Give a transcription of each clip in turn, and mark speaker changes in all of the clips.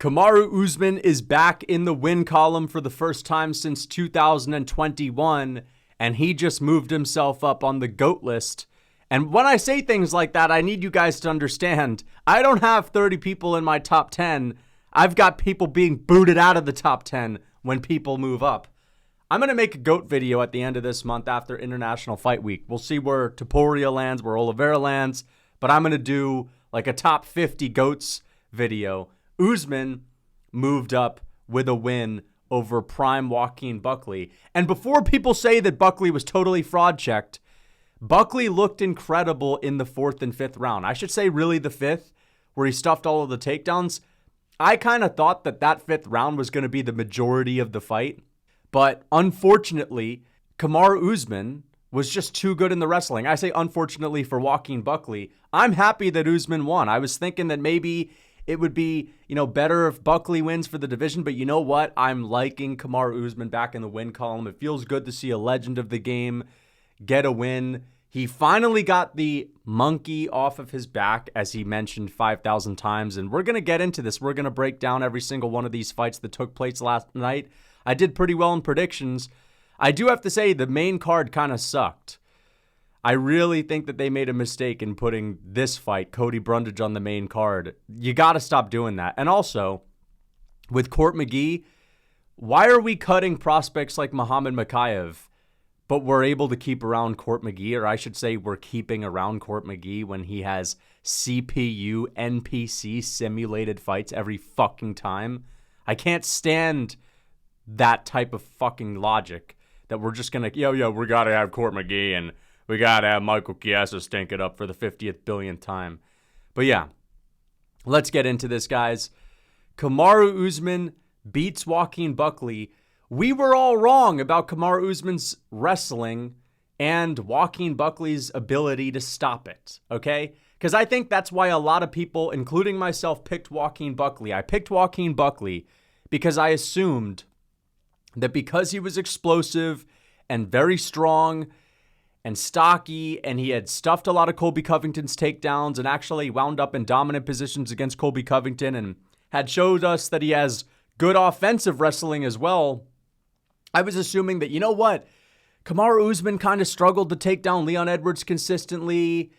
Speaker 1: Kamaru Usman is back in the win column for the first time since 2021, and he just moved himself up on the GOAT list. And when I say things like that, I need you guys to understand, I don't have 30 people in my top 10. I've got people being booted out of the top 10 when people move up. I'm going to make a GOAT video at the end of this month after International Fight Week. We'll see where Topuria lands, where Oliveira lands, but I'm going to do like a top 50 GOATs video. Usman moved up with a win over prime Joaquin Buckley. And before people say that Buckley was totally fraud checked, Buckley looked incredible in the 4th and 5th round. I should say really the 5th, where he stuffed all of the takedowns. I kind of thought that 5th round was going to be the majority of the fight. But unfortunately, Kamaru Usman was just too good in the wrestling. I say unfortunately for Joaquin Buckley. I'm happy that Usman won. I was thinking that maybe it would be, better if Buckley wins for the division. But you know what? I'm liking Kamaru Usman back in the win column. It feels good to see a legend of the game get a win. He finally got the monkey off of his back, as he mentioned 5,000 times. And we're going to get into this. We're going to break down every single one of these fights that took place last night. I did pretty well in predictions. I do have to say the main card kind of sucked. I really think that they made a mistake in putting this fight, Cody Brundage, on the main card. You got to stop doing that. And also, with Court McGee, why are we cutting prospects like Muhammad Mokaev, but we're able to keep around Court McGee? Or I should say we're keeping around Court McGee when he has CPU, NPC simulated fights every fucking time. I can't stand that type of fucking logic that we're just going to, we got to have Court McGee and we got to have Michael Chiesa stink it up for the 50th billionth time. But yeah, let's get into this, guys. Kamaru Usman beats Joaquin Buckley. We were all wrong about Kamaru Usman's wrestling and Joaquin Buckley's ability to stop it, okay? Because I think that's why a lot of people, including myself, picked Joaquin Buckley. I picked Joaquin Buckley because I assumed that because he was explosive and very strong and stocky, and he had stuffed a lot of Colby Covington's takedowns and actually wound up in dominant positions against Colby Covington and had showed us that he has good offensive wrestling as well, I was assuming that, Kamaru Usman kind of struggled to take down Leon Edwards consistently.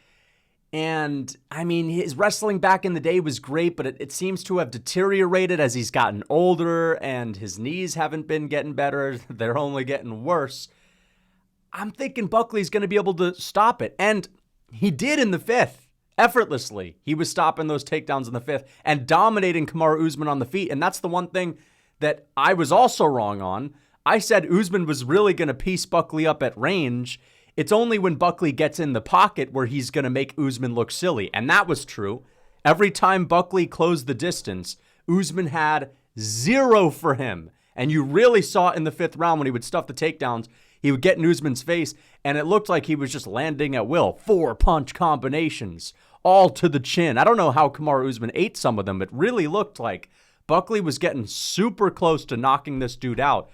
Speaker 1: And, his wrestling back in the day was great, but it seems to have deteriorated as he's gotten older, and his knees haven't been getting better. They're only getting worse. I'm thinking Buckley's going to be able to stop it. And he did in the 5th, effortlessly. He was stopping those takedowns in the 5th and dominating Kamaru Usman on the feet. And that's the one thing that I was also wrong on. I said Usman was really going to piece Buckley up at range. It's only when Buckley gets in the pocket where he's going to make Usman look silly. And that was true. Every time Buckley closed the distance, Usman had 0 for him. And you really saw it in the 5th round when he would stuff the takedowns. He would get in Usman's face, and it looked like he was just landing at will. 4-punch combinations, all to the chin. I don't know how Kamaru Usman ate some of them. It really looked like Buckley was getting super close to knocking this dude out.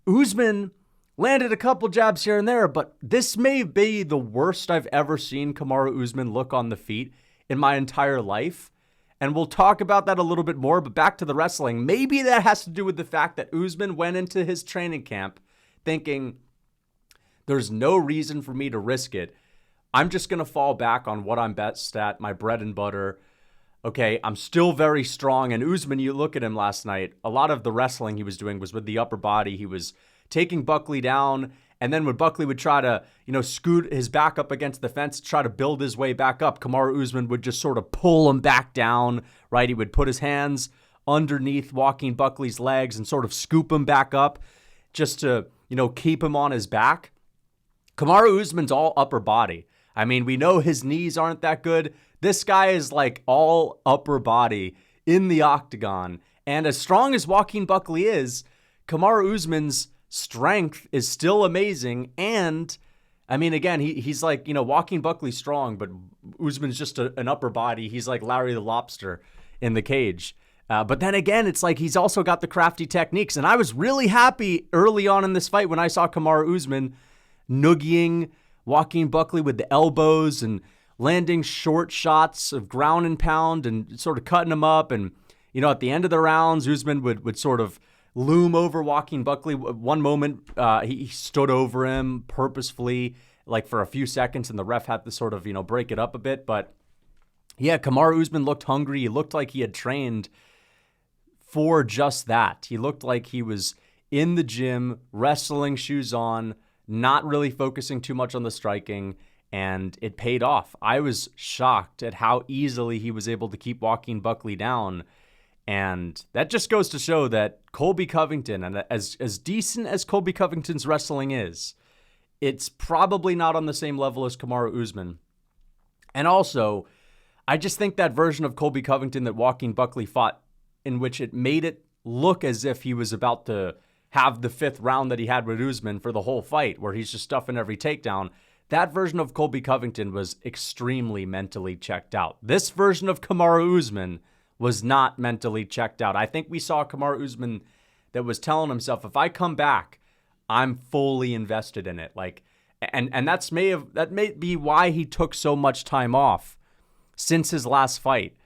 Speaker 1: Usman landed a couple jabs here and there, but this may be the worst I've ever seen Kamaru Usman look on the feet in my entire life. And we'll talk about that a little bit more, but back to the wrestling. Maybe that has to do with the fact that Usman went into his training camp thinking, there's no reason for me to risk it. I'm just going to fall back on what I'm best at, my bread and butter. Okay, I'm still very strong. And Usman, you look at him last night, a lot of the wrestling he was doing was with the upper body. He was taking Buckley down, and then when Buckley would try to, scoot his back up against the fence, try to build his way back up, Kamaru Usman would just sort of pull him back down, right? He would put his hands underneath Joaquin Buckley's legs and sort of scoop him back up just to, keep him on his back. Kamaru Usman's all upper body. We know his knees aren't that good. This guy is like all upper body in the octagon. And as strong as Joaquin Buckley is, Kamaru Usman's strength is still amazing. And, again, he's like, Joaquin Buckley's strong, but Usman's just an upper body. He's like Larry the Lobster in the cage. But then again, it's like he's also got the crafty techniques. And I was really happy early on in this fight when I saw Kamaru Usman noogieing Joaquin Buckley with the elbows and landing short shots of ground and pound and sort of cutting him up and, at the end of the rounds, Usman would sort of loom over Joaquin Buckley. One moment, he stood over him purposefully, like for a few seconds, and the ref had to sort of, break it up a bit. But yeah, Kamaru Usman looked hungry. He looked like he had trained for just that. He looked like he was in the gym, wrestling shoes on, not really focusing too much on the striking, and it paid off. I was shocked at how easily he was able to keep Joaquin Buckley down. And that just goes to show that Colby Covington, and as decent as Colby Covington's wrestling is, it's probably not on the same level as Kamaru Usman. And also, I just think that version of Colby Covington that Joaquin Buckley fought, in which it made it look as if he was about to have the 5th round that he had with Usman for the whole fight, where he's just stuffing every takedown. That version of Colby Covington was extremely mentally checked out. This version of Kamaru Usman was not mentally checked out. I think we saw Kamaru Usman that was telling himself, if I come back, I'm fully invested in it. And that may be why he took so much time off since his last fight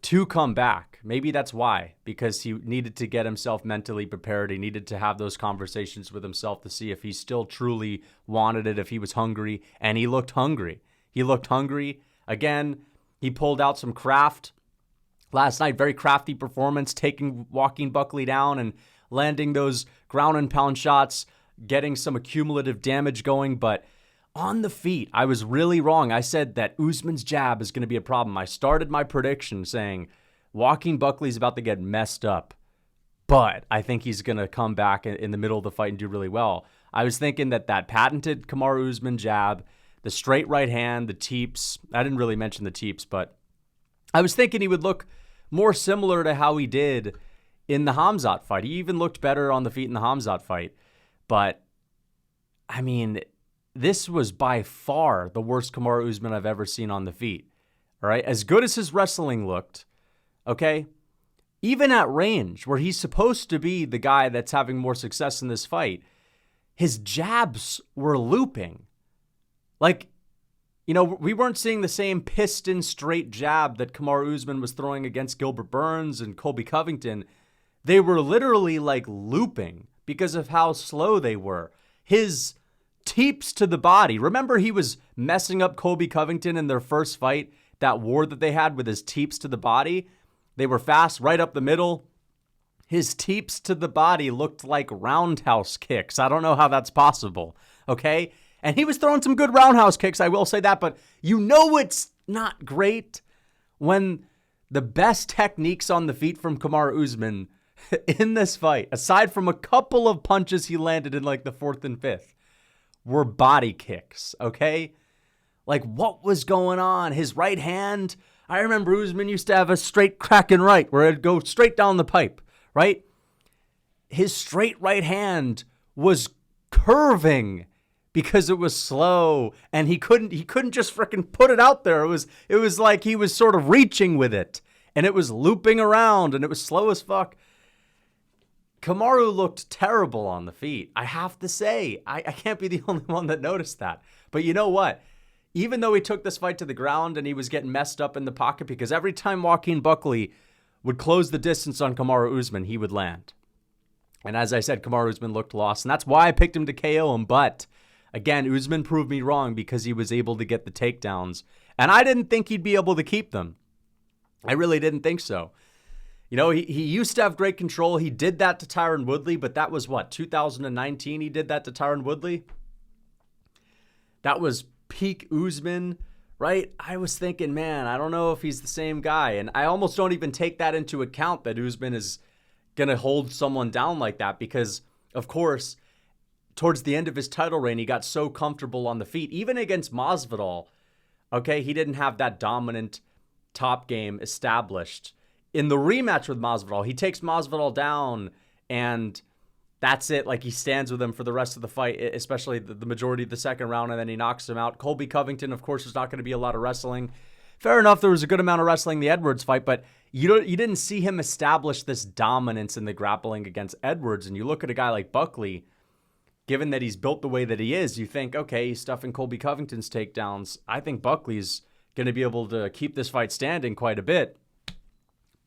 Speaker 1: to come back. Maybe that's why, because he needed to get himself mentally prepared. He needed to have those conversations with himself to see if he still truly wanted it, if he was hungry. And he looked hungry. He looked hungry. Again, he pulled out some craft last night. Very crafty performance, taking Joaquin Buckley down and landing those ground and pound shots, getting some accumulative damage going. But on the feet, I was really wrong. I said that Usman's jab is going to be a problem. I started my prediction saying Joaquin Buckley's about to get messed up, but I think he's going to come back in the middle of the fight and do really well. I was thinking that patented Kamaru Usman jab, the straight right hand, the teeps. I didn't really mention the teeps, but I was thinking he would look more similar to how he did in the Khamzat fight. He even looked better on the feet in the Khamzat fight. But, I mean, this was by far the worst Kamaru Usman I've ever seen on the feet. All right? As good as his wrestling looked, okay, even at range, where he's supposed to be the guy that's having more success in this fight, his jabs were looping. We weren't seeing the same piston straight jab that Kamaru Usman was throwing against Gilbert Burns and Colby Covington. They were literally looping because of how slow they were. His teeps to the body. Remember, he was messing up Colby Covington in their first fight, that war that they had with his teeps to the body. They were fast, right up the middle. His teeps to the body looked like roundhouse kicks. I don't know how that's possible, okay? And he was throwing some good roundhouse kicks, I will say that, but it's not great when the best techniques on the feet from Kamaru Usman in this fight, aside from a couple of punches he landed in the 4th and 5th, were body kicks, okay? What was going on? His right hand, I remember Usman used to have a straight cracking right where it'd go straight down the pipe, right? His straight right hand was curving because it was slow, and he couldn't just freaking put it out there. It was like he was sort of reaching with it, and it was looping around, and it was slow as fuck. Kamaru looked terrible on the feet. I have to say, I can't be the only one that noticed that. But you know what? Even though he took this fight to the ground and he was getting messed up in the pocket, because every time Joaquin Buckley would close the distance on Kamaru Usman, he would land. And as I said, Kamaru Usman looked lost, and that's why I picked him to KO him. But again, Usman proved me wrong because he was able to get the takedowns, and I didn't think he'd be able to keep them. I really didn't think so. He used to have great control. He did that to Tyron Woodley, but that was 2019 he did that to Tyron Woodley? That was peak Usman, right? I was thinking, man, I don't know if he's the same guy. And I almost don't even take that into account, that Usman is going to hold someone down like that, because, of course, towards the end of his title reign, he got so comfortable on the feet. Even against Masvidal, okay, he didn't have that dominant top game established. In the rematch with Masvidal, he takes Masvidal down, and that's it. He stands with him for the rest of the fight, especially the majority of the second round, and then he knocks him out. Colby Covington, of course, is not going to be a lot of wrestling. Fair enough, there was a good amount of wrestling in the Edwards fight, but you didn't see him establish this dominance in the grappling against Edwards. And you look at a guy like Buckley, given that he's built the way that he is, you think, okay, he's stuffing Colby Covington's takedowns. I think Buckley's going to be able to keep this fight standing quite a bit.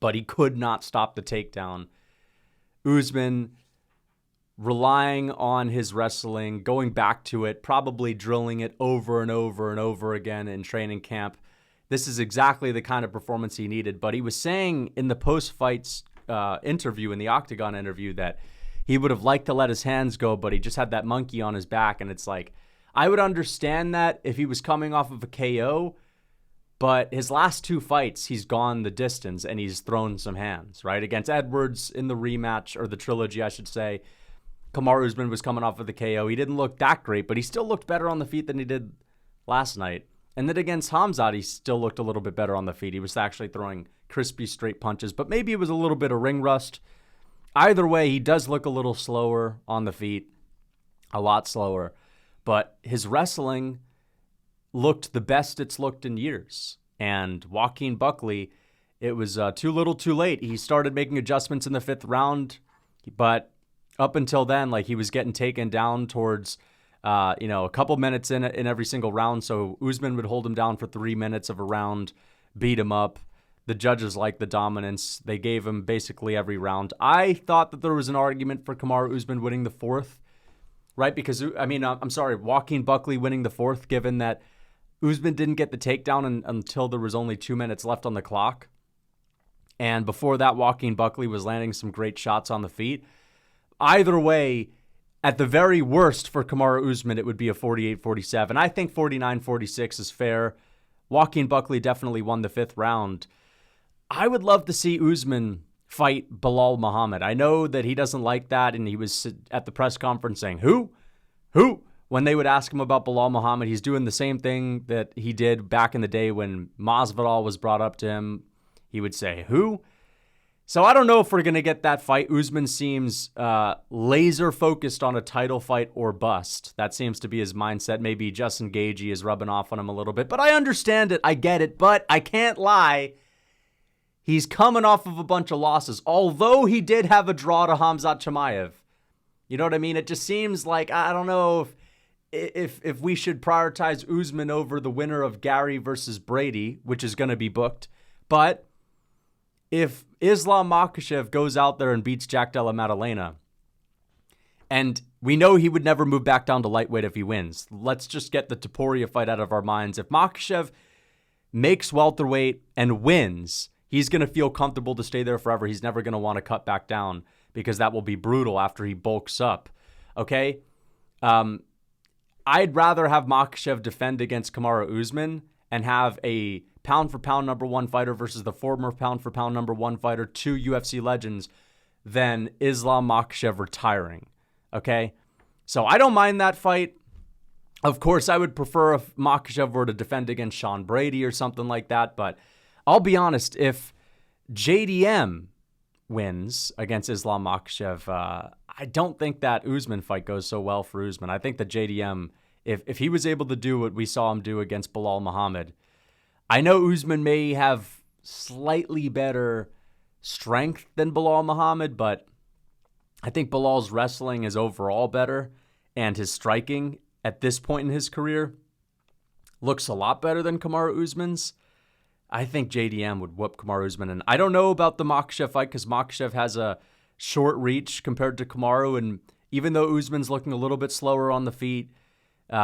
Speaker 1: but he could not stop the takedown. Usman relying on his wrestling, going back to it, probably drilling it over and over and over again in training camp. This is exactly the kind of performance he needed. But he was saying in the post-fight interview, in the Octagon interview, that he would have liked to let his hands go, but he just had that monkey on his back. And it's like, I would understand that if he was coming off of a KO, but his last 2 fights, he's gone the distance and he's thrown some hands, right? Against Edwards in the rematch, or the trilogy, I should say, Kamaru Usman was coming off of the KO. He didn't look that great, but he still looked better on the feet than he did last night. And then against Khamzat, he still looked a little bit better on the feet. He was actually throwing crispy straight punches, but maybe it was a little bit of ring rust. Either way, he does look a little slower on the feet, a lot slower. But his wrestling looked the best it's looked in years. And Joaquin Buckley, it was too little too late. He started making adjustments in the 5th round, but up until then, like, he was getting taken down towards, a couple minutes in every single round. So Usman would hold him down for 3 minutes of a round, beat him up. The judges liked the dominance. They gave him basically every round. I thought that there was an argument for Kamaru Usman winning the 4th, right? Because, Joaquin Buckley winning the 4th, given that Usman didn't get the takedown until there was only 2 minutes left on the clock. And before that, Joaquin Buckley was landing some great shots on the feet. Either way, at the very worst for Kamaru Usman, it would be a 48-47. I think 49-46 is fair. Joaquin Buckley definitely won the 5th round. I would love to see Usman fight Belal Muhammad. I know that he doesn't like that, and he was at the press conference saying, Who? When they would ask him about Belal Muhammad, he's doing the same thing that he did back in the day when Masvidal was brought up to him. He would say, Who? So I don't know if we're going to get that fight. Usman seems laser focused on a title fight or bust. That seems to be his mindset. Maybe Justin Gaethje is rubbing off on him a little bit, but I understand it. I get it, but I can't lie. He's coming off of a bunch of losses, although he did have a draw to Khamzat Chimaev. You know what I mean? It just seems like, I don't know if we should prioritize Usman over the winner of Gary versus Brady, which is going to be booked. But if Islam Makhachev goes out there and beats Jack Della Maddalena, and we know he would never move back down to lightweight if he wins. Let's just get the Topuria fight out of our minds. If Makhachev makes welterweight and wins, he's going to feel comfortable to stay there forever. He's never going to want to cut back down because that will be brutal after he bulks up. Okay? I'd rather have Makhachev defend against Kamaru Usman and have a pound-for-pound number 1 fighter versus the former pound-for-pound number 1 fighter, 2 UFC legends, than Islam Makhachev retiring. Okay? So I don't mind that fight. Of course, I would prefer if Makhachev were to defend against Sean Brady or something like that, but I'll be honest, if JDM wins against Islam Makhachev, I don't think that Usman fight goes so well for Usman. I think that JDM, if he was able to do what we saw him do against Belal Muhammad, I know Usman may have slightly better strength than Belal Muhammad, but I think Belal's wrestling is overall better, and his striking at this point in his career looks a lot better than Kamaru Usman's. I think JDM would whoop Kamaru Usman. And I don't know about the Makhachev fight because Makhachev has a short reach compared to Kamaru. And even though Usman's looking a little bit slower on the feet,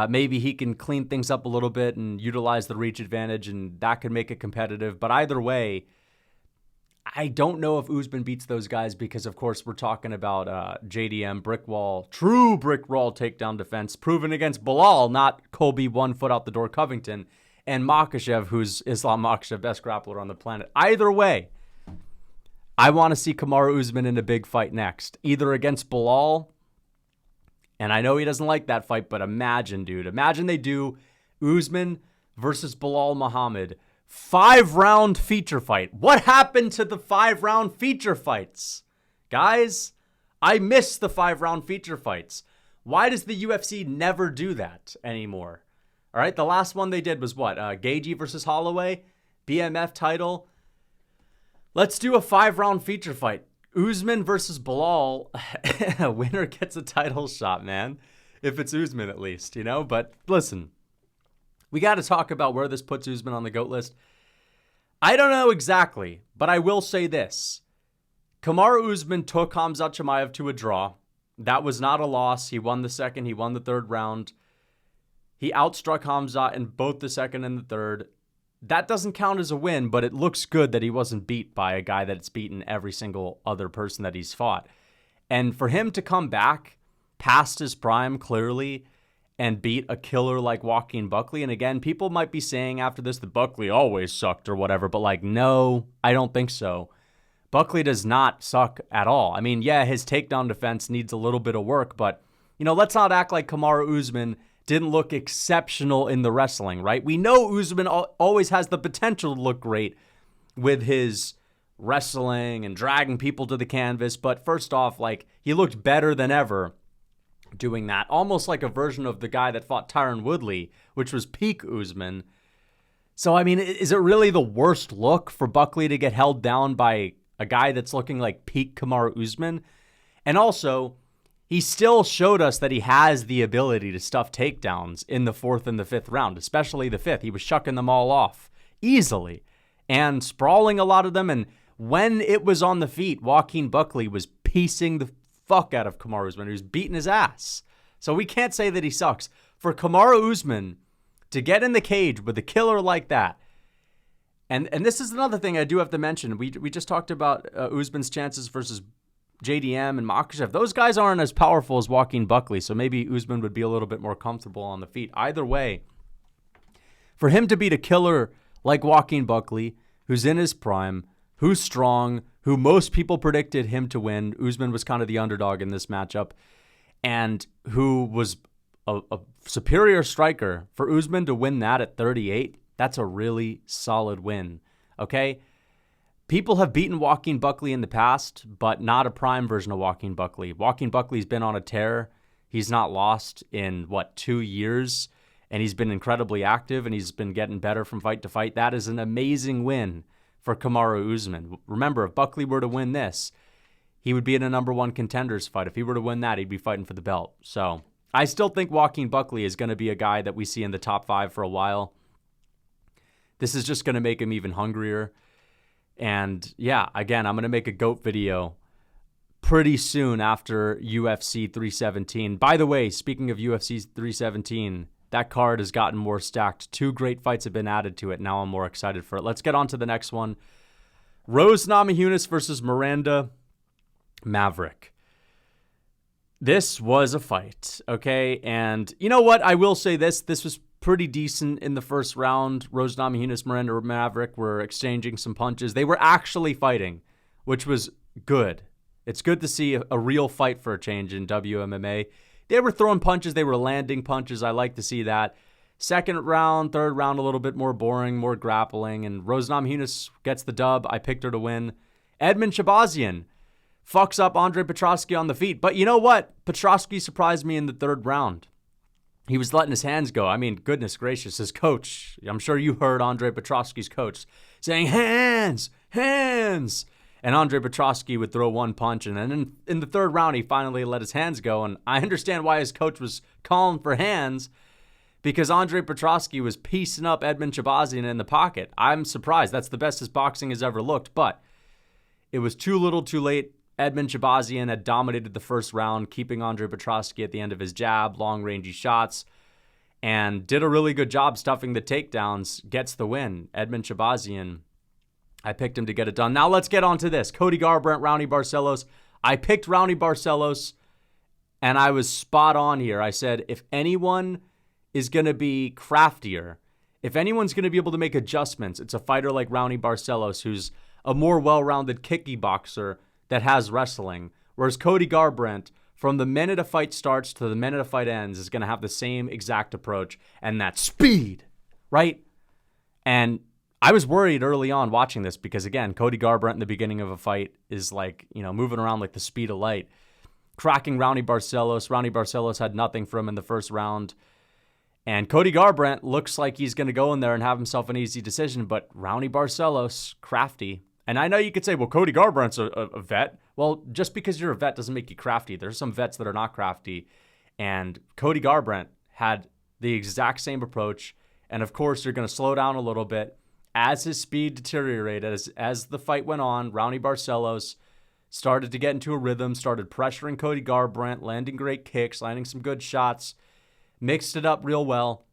Speaker 1: maybe he can clean things up a little bit and utilize the reach advantage, and that could make it competitive. But either way, I don't know if Usman beats those guys because, of course, we're talking about JDM, true brick wall takedown defense, proven against Belal, not Colby 1 foot out the door Covington, and Makhachev, who's Islam Makhachev, best grappler on the planet. Either way, I want to see Kamaru Usman in a big fight next, either against Belal, and I know he doesn't like that fight, but imagine they do Usman versus Belal Muhammad, 5-round feature fight. What happened to the 5-round feature fights? Guys, I miss the 5-round feature fights. Why does the UFC never do that anymore? All right, the last one they did was what? Gaethje versus Holloway, BMF title. Let's do a 5-round feature fight. Usman versus Belal. A winner gets a title shot, man. If it's Usman, at least, you know? But listen, we got to talk about where this puts Usman on the GOAT list. I don't know exactly, but I will say this. Kamaru Usman took Khamzat Chimaev to a draw. That was not a loss. He won the second. He won the third round. He outstruck Khamzat in both the second and the third. That doesn't count as a win, but it looks good that he wasn't beat by a guy that's beaten every single other person that he's fought. And for him to come back past his prime clearly and beat a killer like Joaquin Buckley, and again, people might be saying after this that Buckley always sucked or whatever, but like, no, I don't think so. Buckley does not suck at all. I mean, yeah, his takedown defense needs a little bit of work, but, let's not act like Kamaru Usman didn't look exceptional in the wrestling, right? We know Usman always has the potential to look great with his wrestling and dragging people to the canvas, but first off, like, he looked better than ever doing that, almost like a version of the guy that fought Tyron Woodley, which was peak Usman. So, I mean, is it really the worst look for Buckley to get held down by a guy that's looking like peak Kamaru Usman? And also, he still showed us that he has the ability to stuff takedowns in the fourth and the fifth round, especially the fifth. He was shucking them all off easily and sprawling a lot of them. And when it was on the feet, Joaquin Buckley was piecing the fuck out of Kamaru Usman. He was beating his ass. So we can't say that he sucks. For Kamaru Usman to get in the cage with a killer like that, and this is another thing I do have to mention. We just talked about Usman's chances versus JDM and Makhachev. Those guys aren't as powerful as Joaquin Buckley, so maybe Usman would be a little bit more comfortable on the feet. Either way, for him to beat a killer like Joaquin Buckley, who's in his prime, who's strong, who most people predicted him to win. Usman was kind of the underdog in this matchup, and who was a superior striker. For Usman to win that at 38, that's a really solid win, okay? People have beaten Joaquin Buckley in the past, but not a prime version of Joaquin Buckley. Joaquin Buckley's been on a tear. He's not lost in, 2 years, and he's been incredibly active, and he's been getting better from fight to fight. That is an amazing win for Kamaru Usman. Remember, if Buckley were to win this, he would be in a number one contenders fight. If he were to win that, he'd be fighting for the belt. So I still think Joaquin Buckley is going to be a guy that we see in the top 5 for a while. This is just going to make him even hungrier. And yeah, again, I'm going to make a GOAT video pretty soon after UFC 317. By the way, speaking of UFC 317, that card has gotten more stacked. 2 great fights have been added to it. Now I'm more excited for it. Let's get on to the next one. Rose Namajunas versus Miranda Maverick. This was a fight, okay? And you know what? I will say this. This was pretty decent in the first round. Rose Namajunas, Miranda Maverick were exchanging some punches. They were actually fighting, which was good. It's good to see a real fight for a change in WMMA. They were throwing punches. They were landing punches. I like to see that. Second round, third round, a little bit more boring, more grappling. And Rose Namajunas gets the dub. I picked her to win. Edmen Shahbazyan fucks up Andre Petroski on the feet. But you know what? Petroski surprised me in the third round. He was letting his hands go. I mean, goodness gracious, his coach, I'm sure you heard Andre Petroski's coach saying, hands, hands. And Andre Petroski would throw one punch. And then in the third round, he finally let his hands go. And I understand why his coach was calling for hands, because Andre Petroski was piecing up Edmen Shahbazyan in the pocket. I'm surprised. That's the best his boxing has ever looked. But it was too little too late. Edmen Shahbazyan had dominated the first round, keeping Andre Petroski at the end of his jab, long-rangey shots, and did a really good job stuffing the takedowns, gets the win. Edmen Shahbazyan, I picked him to get it done. Now let's get on to this. Cody Garbrandt, Raoni Barcelos. I picked Raoni Barcelos, and I was spot on here. I said, if anyone is going to be craftier, if anyone's going to be able to make adjustments, it's a fighter like Raoni Barcelos, who's a more well-rounded kicky boxer that has wrestling. Whereas Cody Garbrandt, from the minute a fight starts to the minute a fight ends, is going to have the same exact approach, and that's speed, right? And I was worried early on watching this because, again, Cody Garbrandt in the beginning of a fight is like, moving around like the speed of light. Cracking Raoni Barcelos. Raoni Barcelos had nothing for him in the first round. And Cody Garbrandt looks like he's going to go in there and have himself an easy decision, but Raoni Barcelos, crafty. And I know you could say, well, Cody Garbrandt's a vet. Well, just because you're a vet doesn't make you crafty. There's some vets that are not crafty. And Cody Garbrandt had the exact same approach. And, of course, you're going to slow down a little bit as his speed deteriorated, as the fight went on, Raoni Barcelos started to get into a rhythm, started pressuring Cody Garbrandt, landing great kicks, landing some good shots, mixed it up real well,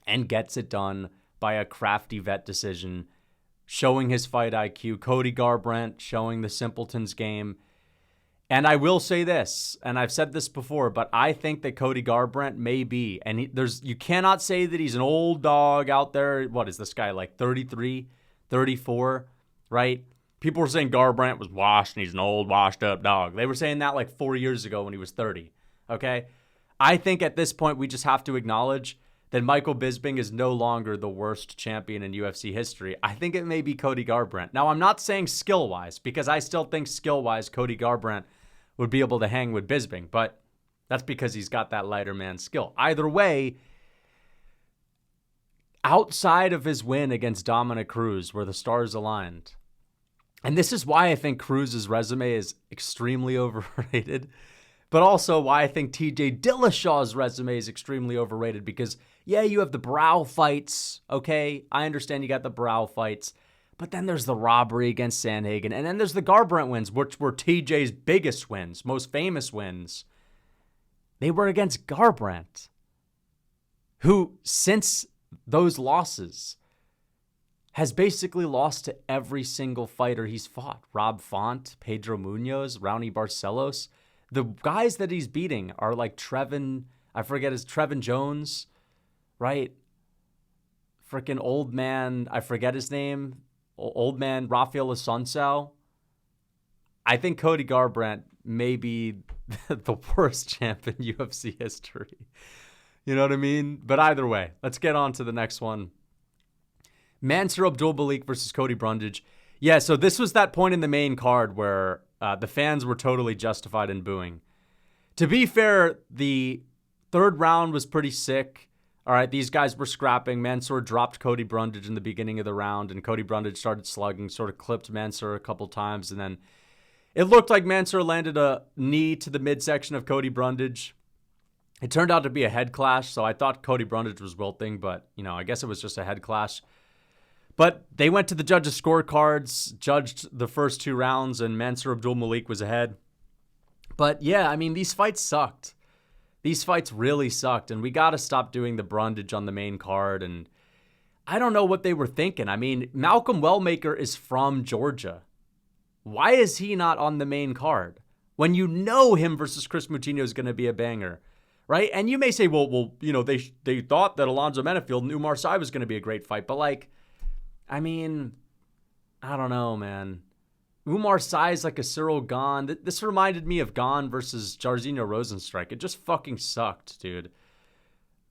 Speaker 1: and gets it done by a crafty vet decision, showing his fight IQ. Cody Garbrandt showing the simpleton's game. And I will say this, and I've said this before, but I think that Cody Garbrandt may be, and you cannot say that he's an old dog out there. What is this guy, like 33, 34, right? People were saying Garbrandt was washed and he's an old, washed up dog. They were saying that like 4 years ago when he was 30, okay? I think at this point we just have to acknowledge that Michael Bisping is no longer the worst champion in UFC history. I think it may be Cody Garbrandt. Now, I'm not saying skill-wise, because I still think skill-wise Cody Garbrandt would be able to hang with Bisping, but that's because he's got that lighter man skill. Either way, outside of his win against Dominic Cruz, where the stars aligned, and this is why I think Cruz's resume is extremely overrated, but also why I think TJ Dillashaw's resume is extremely overrated, because, yeah, you have the brow fights, okay? I understand you got the brow fights, but then there's the robbery against Sandhagen, and then there's the Garbrandt wins, which were TJ's biggest wins, most famous wins. They were against Garbrandt, who, since those losses, has basically lost to every single fighter he's fought. Rob Font, Pedro Munoz, Raoni Barcelos. The guys that he's beating are like Trevin Jones, right? Freaking old man, I forget his name. Old man Rafael Assunção. I think Cody Garbrandt may be the worst champ in UFC history. You know what I mean? But either way, let's get on to the next one. Mansur Abdulmalik versus Cody Brundage. Yeah, so this was that point in the main card where the fans were totally justified in booing. To be fair, the third round was pretty sick. All right, these guys were scrapping. Mansur dropped Cody Brundage in the beginning of the round, and Cody Brundage started slugging, sort of clipped Mansur a couple times, and then it looked like Mansur landed a knee to the midsection of Cody Brundage. It turned out to be a head clash, so I thought Cody Brundage was wilting, but, I guess it was just a head clash. But they went to the judges' scorecards, judged the first two rounds, and Mansur Abdulmalik was ahead. But, yeah, these fights sucked. These fights really sucked, and we got to stop doing the Brundage on the main card. And I don't know what they were thinking. Malcolm Wellmaker is from Georgia. Why is he not on the main card when you know him versus Kris Moutinho is going to be a banger, right? And you may say, well, they thought that Alonzo Menefield and Umar Sy was going to be a great fight, but I don't know, man. Umar Sy is like a Cyril Gane. This reminded me of Gane versus Jairzinho Rozenstruik. It just fucking sucked, dude.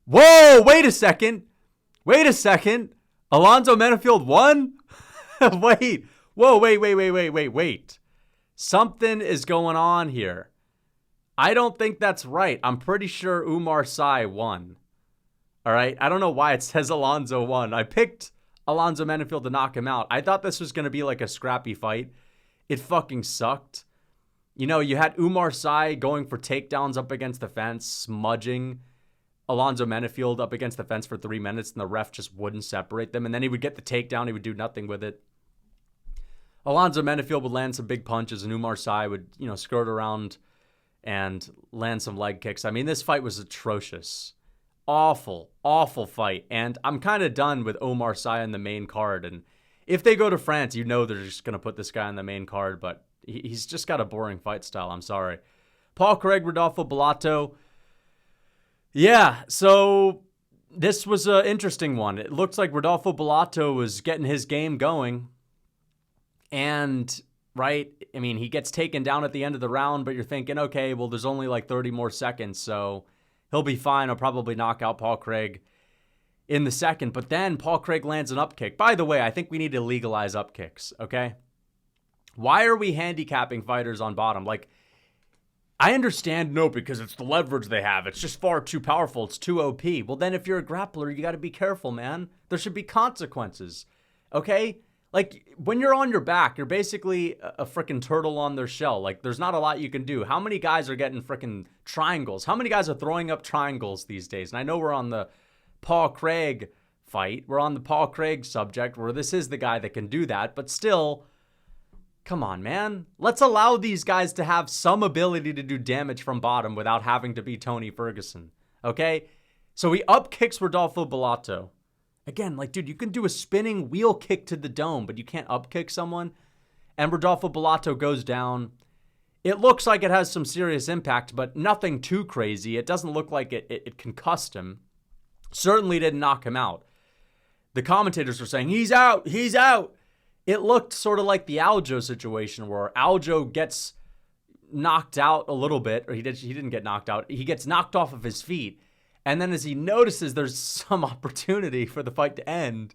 Speaker 1: Whoa, wait a second. Alonzo Menefield won? Wait. Whoa, wait. Something is going on here. I don't think that's right. I'm pretty sure Umar Sy won. All right? I don't know why it says Alonzo won. I picked Alonzo Menefield to knock him out. I thought this was going to be like a scrappy fight. It fucking sucked. You had Umar Sy going for takedowns up against the fence, smudging Alonzo Menefield up against the fence for 3 minutes, and the ref just wouldn't separate them. And then he would get the takedown. He would do nothing with it. Alonzo Menefield would land some big punches, and Umar Sy would, skirt around and land some leg kicks. This fight was atrocious. Awful fight. And I'm kind of done with Umar Sy on the main card. And if they go to France, they're just going to put this guy on the main card, but he's just got a boring fight style. I'm sorry. Paul Craig, Rodolfo Bellato. Yeah, so this was an interesting one. It looks like Rodolfo Bellato was getting his game going. And, right, he gets taken down at the end of the round, but you're thinking, okay, well, there's only like 30 more seconds, so he'll be fine. He'll probably knock out Paul Craig in the second, but then Paul Craig lands an up kick. By the way, I think we need to legalize up kicks, okay? Why are we handicapping fighters on bottom? I understand, no, because it's the leverage they have. It's just far too powerful. It's too OP. Well, then if you're a grappler, you got to be careful, man. There should be consequences, okay? When you're on your back, you're basically a freaking turtle on their shell. There's not a lot you can do. How many guys are getting freaking triangles? How many guys are throwing up triangles these days? And I know we're on the Paul Craig fight. We're on the Paul Craig subject where this is the guy that can do that. But still, come on, man. Let's allow these guys to have some ability to do damage from bottom without having to be Tony Ferguson. Okay? So he up kicks Rodolfo Bellato. Again, like, dude, you can do a spinning wheel kick to the dome, but you can't up kick someone. And Rodolfo Bellato goes down. It looks like it has some serious impact, but nothing too crazy. It doesn't look like it concussed him. Certainly didn't knock him out. The commentators were saying, he's out, he's out. It looked sort of like the Aljo situation where Aljo gets knocked out a little bit, or he didn't get knocked out. He gets knocked off of his feet. And then as he notices there's some opportunity for the fight to end,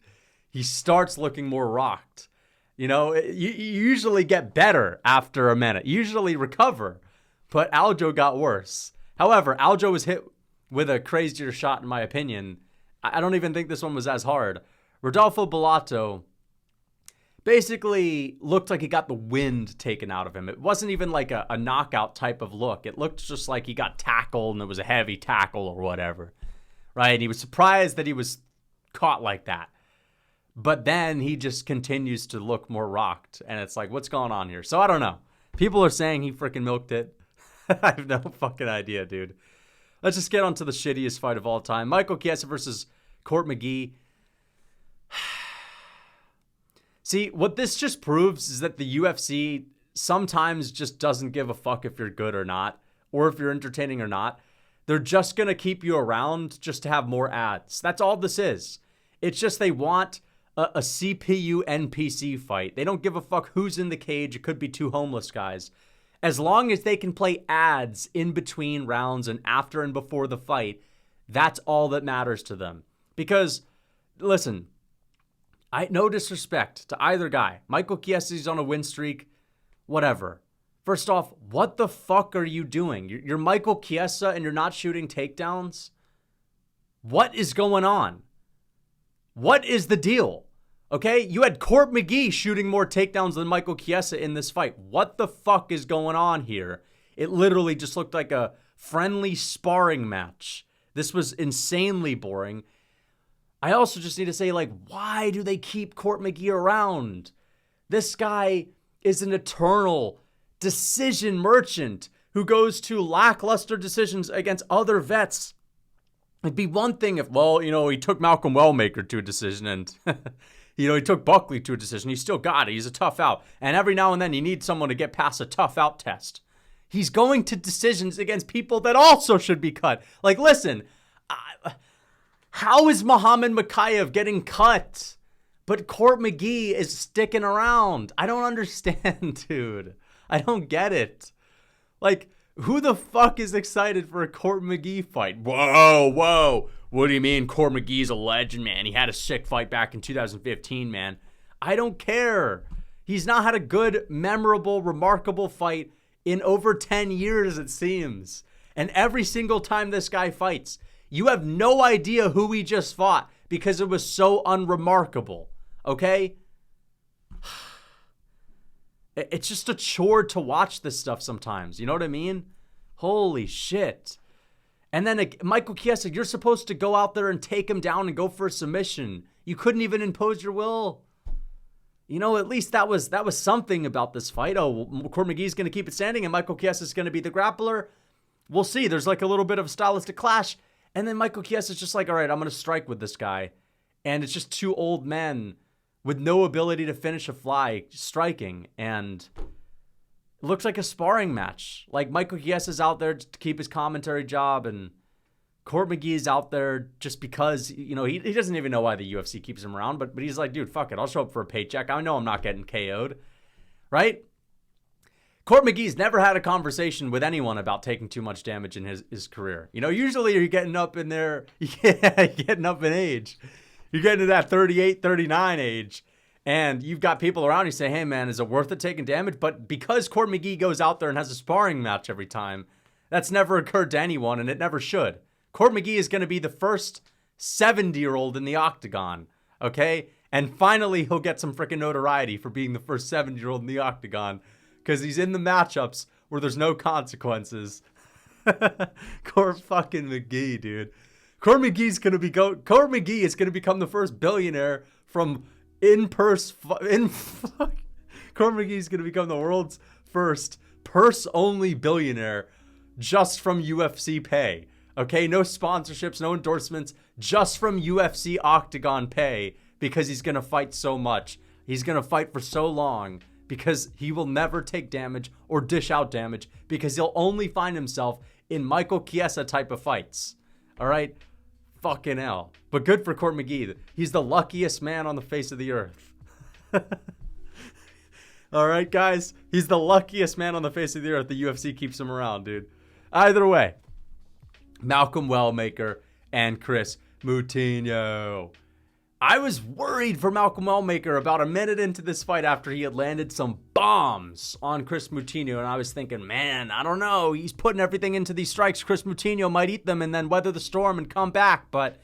Speaker 1: he starts looking more rocked. You know, you usually get better after a minute. You usually recover. But Aljo got worse. However, Aljo was hit with a crazier shot, in my opinion. I don't even think this one was as hard. Rodolfo Bellato basically looked like he got the wind taken out of him. It wasn't even like a knockout type of look. It looked just like he got tackled and it was a heavy tackle or whatever. Right? And he was surprised that he was caught like that. But then he just continues to look more rocked. And it's like, what's going on here? So I don't know. People are saying he freaking milked it. I have no fucking idea, dude. Let's just get on to the shittiest fight of all time. Michael Chiesa versus Court McGee. See, what this just proves is that the UFC sometimes just doesn't give a fuck if you're good or not, or if you're entertaining or not. They're just going to keep you around just to have more ads. That's all this is. It's just they want a CPU NPC fight. They don't give a fuck who's in the cage. It could be two homeless guys. As long as they can play ads in between rounds and after and before the fight, that's all that matters to them. Because, listen, no disrespect to either guy. Michael Chiesa's on a win streak, whatever. First off, what the fuck are you doing? You're Michael Chiesa and you're not shooting takedowns? What is going on? What is the deal? Okay, you had Court McGee shooting more takedowns than Michael Chiesa in this fight. What the fuck is going on here? It literally just looked like a friendly sparring match. This was insanely boring. I also just need to say, like, why do they keep Court McGee around? This guy is an eternal decision merchant who goes to lackluster decisions against other vets. It'd be one thing if, well, you know, he took Malcolm Wellmaker to a decision and, you know, he took Buckley to a decision. He still got it. He's a tough out. And every now and then you need someone to get past a tough out test. He's going to decisions against people that also should be cut. Like, listen, how is Muhammad Mokaev getting cut, but Court McGee is sticking around? I don't understand, dude. I don't get it. Like, who the fuck is excited for a Court McGee fight? Whoa. What do you mean Court McGee's a legend, man? He had a sick fight back in 2015, man. I don't care. He's not had a good, memorable, remarkable fight in over 10 years, it seems. And every single time this guy fights, you have no idea who he just fought because it was so unremarkable, okay? It's just a chore to watch this stuff sometimes. You know what I mean? Holy shit. And then Michael Chiesa, you're supposed to go out there and take him down and go for a submission. You couldn't even impose your will. You know, at least that was something about this fight. Oh, Court McGee's going to keep it standing and Michael Chiesa's going to be the grappler. We'll see. There's like a little bit of a stylistic clash. And then Michael Chiesa's just like, all right, I'm going to strike with this guy. And it's just two old men with no ability to finish a fly striking. And it looks like a sparring match. Like Michael Chiesa's out there to keep his commentary job. And Court McGee's out there just because, you know, he doesn't even know why the UFC keeps him around. But he's like, dude, fuck it. I'll show up for a paycheck. I know I'm not getting KO'd. Right? Court McGee's never had a conversation with anyone about taking too much damage in his career. You know, usually you're getting up in there, getting up in age. You're getting to that 38, 39 age, and you've got people around you say, hey, man, is it worth it taking damage? But because Court McGee goes out there and has a sparring match every time, that's never occurred to anyone, and it never should. Court McGee is going to be the first 70-year-old in the octagon, okay? And finally, he'll get some freaking notoriety for being the first 70-year-old in the octagon because he's in the matchups where there's no consequences. Court fucking McGee, dude. Corey McGee is going to become the first billionaire from in-purse. Corey McGee is going to become the world's first purse-only billionaire just from UFC pay. Okay, no sponsorships, no endorsements, just from UFC Octagon pay, because he's going to fight so much. He's going to fight for so long because he will never take damage or dish out damage, because he'll only find himself in Michael Chiesa type of fights. All right? Fucking hell. But good for Court McGee. He's the luckiest man on the face of the earth. All right, guys? He's the luckiest man on the face of the earth. The UFC keeps him around, dude. Either way, Malcolm Wellmaker and Kris Moutinho. I was worried for Malcolm Wellmaker about a minute into this fight after he had landed some bombs on Kris Moutinho, and I was thinking, man, I don't know. He's putting everything into these strikes. Kris Moutinho might eat them and then weather the storm and come back. But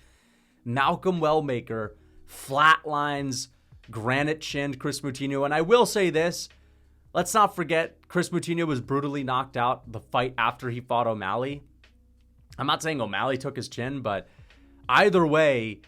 Speaker 1: Malcolm Wellmaker flatlines, granite-chinned Kris Moutinho. And I will say this. Let's not forget, Kris Moutinho was brutally knocked out the fight after he fought O'Malley. I'm not saying O'Malley took his chin, but either way,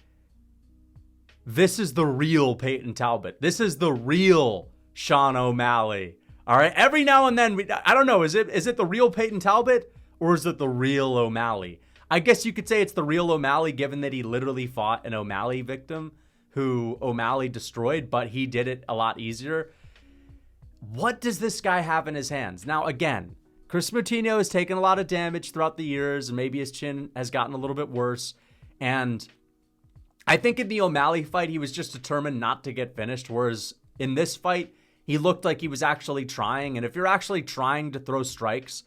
Speaker 1: this is the real Peyton Talbot. This is the real Sean O'Malley. All right. Every now and then, I don't know. Is it the real Peyton Talbot or is it the real O'Malley? I guess you could say it's the real O'Malley, given that he literally fought an O'Malley victim who O'Malley destroyed, but he did it a lot easier. What does this guy have in his hands? Now, again, Kris Moutinho has taken a lot of damage throughout the years, and maybe his chin has gotten a little bit worse. And I think in the O'Malley fight, he was just determined not to get finished, whereas in this fight, he looked like he was actually trying. And if you're actually trying to throw strikes,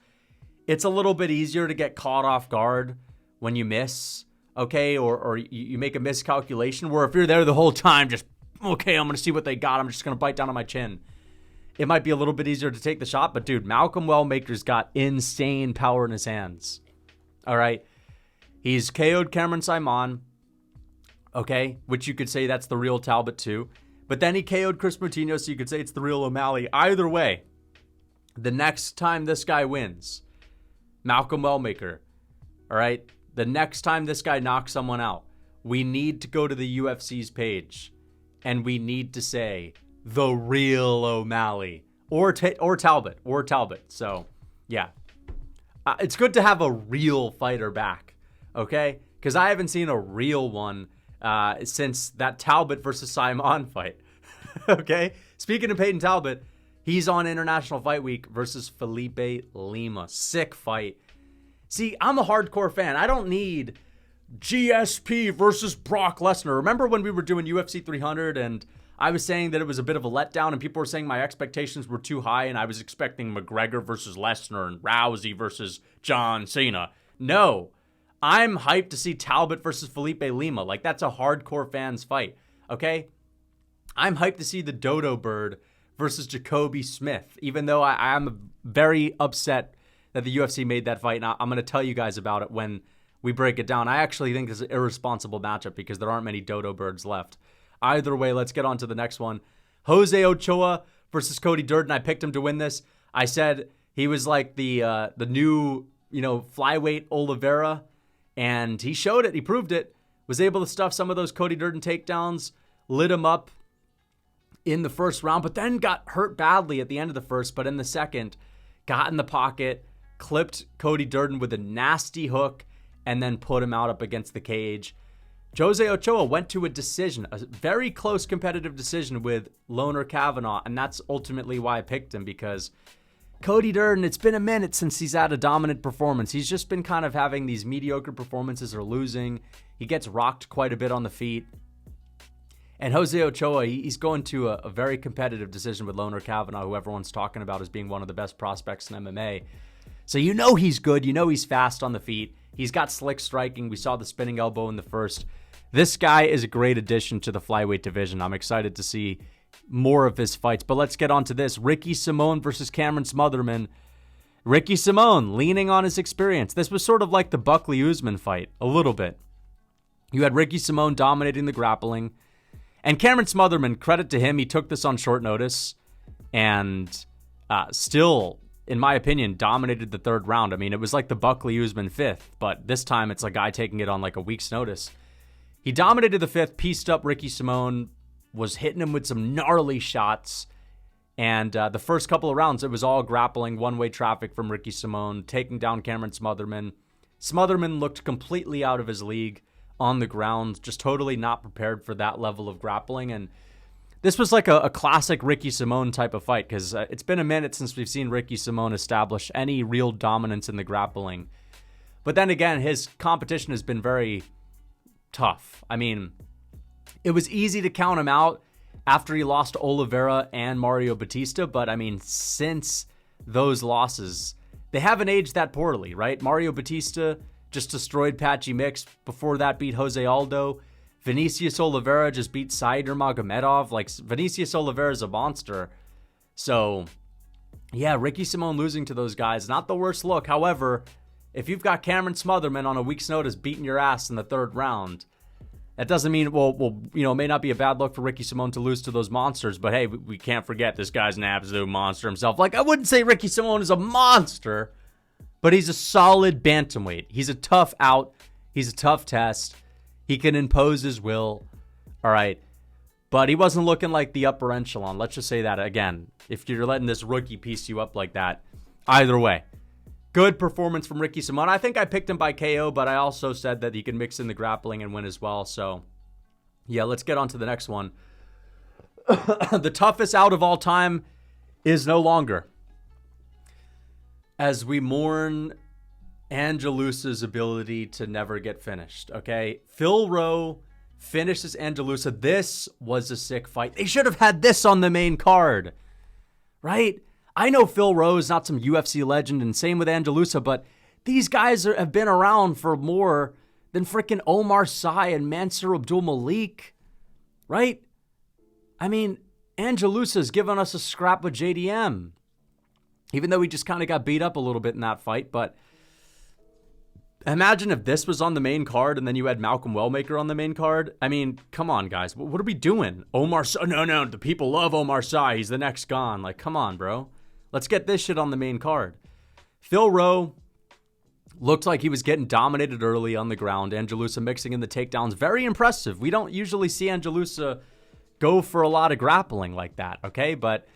Speaker 1: it's a little bit easier to get caught off guard when you miss, okay? Or you make a miscalculation, where if you're there the whole time, just, okay, I'm going to see what they got. I'm just going to bite down on my chin. It might be a little bit easier to take the shot, but dude, Malcolm Wellmaker's got insane power in his hands. All right. He's KO'd Cameron Simon, okay, which you could say that's the real Talbot too. But then he KO'd Kris Moutinho, so you could say it's the real O'Malley. Either way, the next time this guy wins, Malcolm Wellmaker, all right, the next time this guy knocks someone out, we need to go to the UFC's page and we need to say the real O'Malley or Talbot. So, yeah. It's good to have a real fighter back, okay? Because I haven't seen a real one since that Talbot versus Simon fight, okay? Speaking of Peyton Talbot, he's on International Fight Week versus Felipe Lima. Sick fight. See, I'm a hardcore fan. I don't need GSP versus Brock Lesnar. Remember when we were doing UFC 300 and I was saying that it was a bit of a letdown and people were saying my expectations were too high and I was expecting McGregor versus Lesnar and Rousey versus John Cena. No, I'm hyped to see Talbot versus Felipe Lima. Like, that's a hardcore fans fight, okay? I'm hyped to see the Dodo Bird versus Jacoby Smith, even though I am very upset that the UFC made that fight. And I'm going to tell you guys about it when we break it down. I actually think it's an irresponsible matchup because there aren't many Dodo Birds left. Either way, let's get on to the next one. Jose Ochoa versus Cody Durden. I picked him to win this. I said he was like the new, flyweight Oliveira, and he showed it. He proved it. Was able to stuff some of those Cody Durden takedowns, lit him up in the first round, but then got hurt badly at the end of the first. But in the second, got in the pocket, clipped Cody Durden with a nasty hook, and then put him out up against the cage. Jose Ochoa went to a decision, a very close competitive decision with Loner Kavanaugh, and that's ultimately why I picked him, because Cody Durden, it's been a minute since he's had a dominant performance. He's just been kind of having these mediocre performances or losing. He gets rocked quite a bit on the feet. And Jose Ochoa, he's going to a very competitive decision with Loner Kavanaugh, who everyone's talking about as being one of the best prospects in MMA. So he's good. He's fast on the feet. He's got slick striking. We saw the spinning elbow in the first. This guy is a great addition to the flyweight division. I'm excited to see more of his fights. But let's get on to this. Ricky Simón versus Cameron Smotherman. Ricky Simón leaning on his experience. This was sort of like the Buckley Usman fight, a little bit. You had Ricky Simón dominating the grappling. And Cameron Smotherman, credit to him, he took this on short notice and still in my opinion, dominated the third round. I mean, it was like the Buckley Usman fifth, but this time it's a guy taking it on like a week's notice. He dominated the fifth, pieced up Ricky Simón, was hitting him with some gnarly shots. And the first couple of rounds, it was all grappling, one-way traffic from Ricky Simón, taking down Cameron Smotherman. Smotherman looked completely out of his league on the ground, just totally not prepared for that level of grappling. And this was like a classic Ricky Simón type of fight, because it's been a minute since we've seen Ricky Simón establish any real dominance in the grappling. But then again, his competition has been very tough. I mean, it was easy to count him out after he lost to Oliveira and Mario Batista, but I mean, since those losses, they haven't aged that poorly, right? Mario Batista just destroyed Patchy Mix. Before that, beat Jose Aldo. Vinicius Oliveira just beat Saider Magomedov. Like, Vinicius Oliveira is a monster. So, yeah, Ricky Simón losing to those guys, not the worst look. However, if you've got Cameron Smotherman on a week's notice beating your ass in the third round, that doesn't mean, it may not be a bad look for Ricky Simón to lose to those monsters, but hey, we can't forget this guy's an absolute monster himself. Like, I wouldn't say Ricky Simón is a monster, but he's a solid bantamweight. He's a tough out. He's a tough test. He can impose his will. All right. But he wasn't looking like the upper echelon. Let's just say that again. If you're letting this rookie piece you up like that, either way. Good performance from Ricky Simón. I think I picked him by KO, but I also said that he can mix in the grappling and win as well. So, yeah, let's get on to the next one. The toughest out of all time is no longer. As we mourn Ange Loosa's ability to never get finished, okay? Phil Rowe finishes Ange Loosa. This was a sick fight. They should have had this on the main card, right? I know Phil Rowe is not some UFC legend, and same with Ange Loosa, but these guys have been around for more than freaking Omar Sy and Mansour Abdul-Malik, right? I mean, Ange Loosa's given us a scrap with JDM, even though he just kind of got beat up a little bit in that fight. But imagine if this was on the main card and then you had Malcolm Wellmaker on the main card. I mean, come on, guys. What are we doing? Omar Sy? No, the people love Omar Sy. He's the next gone. Like, come on, bro. Let's get this shit on the main card. Phil Rowe looked like he was getting dominated early on the ground. Ange Loosa mixing in the takedowns. Very impressive. We don't usually see Ange Loosa go for a lot of grappling like that, okay? But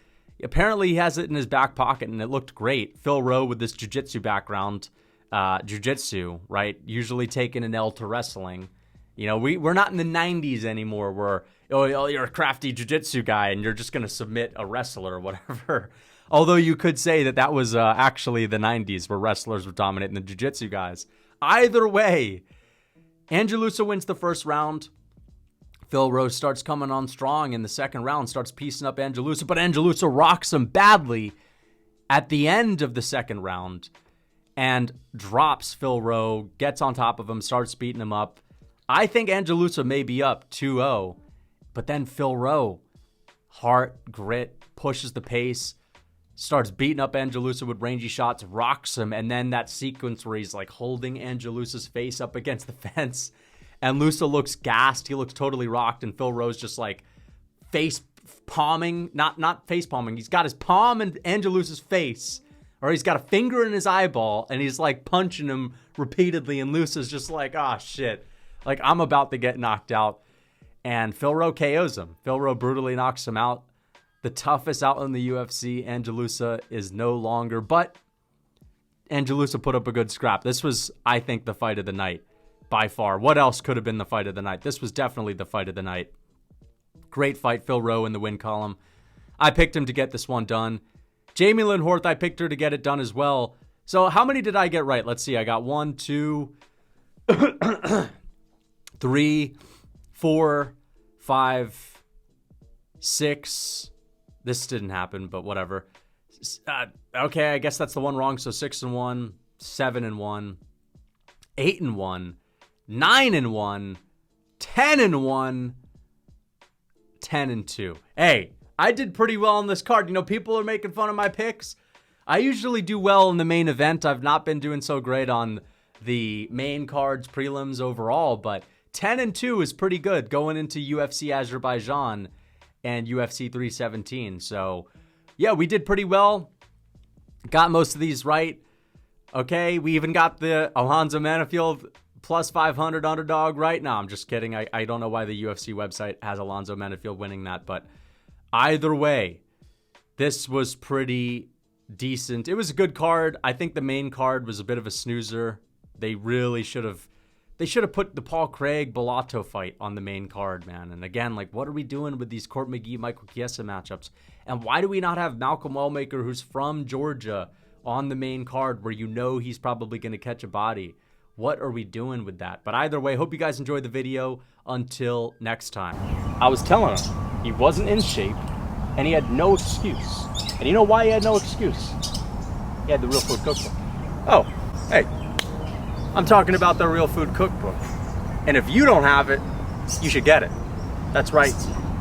Speaker 1: apparently he has it in his back pocket, and it looked great. Phil Rowe with this jiu-jitsu background. Jiu-jitsu, right? Usually taking an L to wrestling. You know, we're not in the 90s anymore where, oh, you're a crafty jiu-jitsu guy and you're just going to submit a wrestler or whatever. Although you could say that was actually the 90s where wrestlers were dominating the jiu-jitsu guys. Either way, Ange Loosa wins the first round. Phil Rowe starts coming on strong in the second round, starts piecing up Ange Loosa, but Ange Loosa rocks him badly at the end of the second round and drops Phil Rowe, gets on top of him, starts beating him up. I think Ange Loosa may be up 2-0, but then Phil Rowe, heart, grit, pushes the pace, starts beating up Ange Loosa with rangy shots, rocks him, and then that sequence where he's like holding Ange Loosa's face up against the fence, and Loosa looks gassed, he looks totally rocked, and Phil Rowe's just like face palming, not face palming, he's got his palm in Ange Loosa's face, or he's got a finger in his eyeball, and he's like punching him repeatedly, and Loosa's just like, oh shit, like I'm about to get knocked out, and Phil Rowe KOs him. Phil Rowe brutally knocks him out. The toughest out in the UFC, Ange Loosa is no longer, but Ange Loosa put up a good scrap. This was, I think, the fight of the night, by far. What else could have been the fight of the night? This was definitely the fight of the night. Great fight, Phil Rowe in the win column. I picked him to get this one done. Jamie Lynn Horth, I picked her to get it done as well. So how many did I get right? Let's see. I got 1, 2, 3, 4, 5, 6. This didn't happen, but whatever. Okay, I guess that's the one wrong. So 6-1, 7-1, 8-1, 9-1, 10-1, 10-2. Hey, I did pretty well on this card. You know, people are making fun of my picks. I usually do well in the main event. I've not been doing so great on the main cards, prelims overall, but 10-2 is pretty good going into UFC Azerbaijan and UFC 317. So, yeah, we did pretty well. Got most of these right. Okay, we even got the Alonzo Manafield plus 500 underdog right. No, I'm just kidding. I don't know why the UFC website has Alonzo Manafield winning that, but either way, this was pretty decent. It was a good card. I think the main card was a bit of a snoozer. They really should have put the Paul Craig Bellato fight on the main card, man. And again, like, what are we doing with these Court McGee Michael Chiesa matchups? And why do we not have Malcolm Wellmaker, who's from Georgia, on the main card where you know he's probably going to catch a body? What are we doing with that? But either way, hope you guys enjoyed the video. Until next time. I was telling him he wasn't in shape and he had no excuse. And you know why he had no excuse? He had the Real Food Cookbook. Oh, hey, I'm talking about the Real Food Cookbook. And if you don't have it, you should get it. That's right.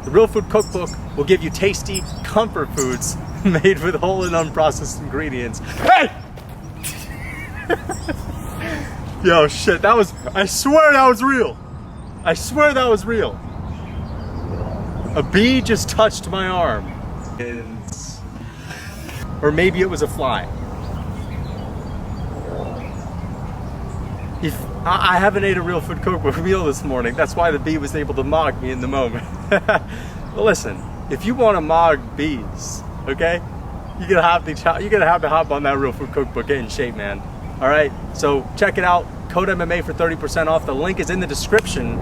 Speaker 1: The Real Food Cookbook will give you tasty comfort foods made with whole and unprocessed ingredients. Hey! Yo, shit, that was, I swear that was real. I swear that was real. A bee just touched my arm. Or maybe it was a fly. If I haven't ate a Real Food Cookbook meal this morning, that's why the bee was able to mock me in the moment. Well, listen, if you want to mock bees, okay, you're gonna have to hop on that Real Food Cookbook, get in shape, man. All right, so check it out. Code MMA for 30% off. The link is in the description.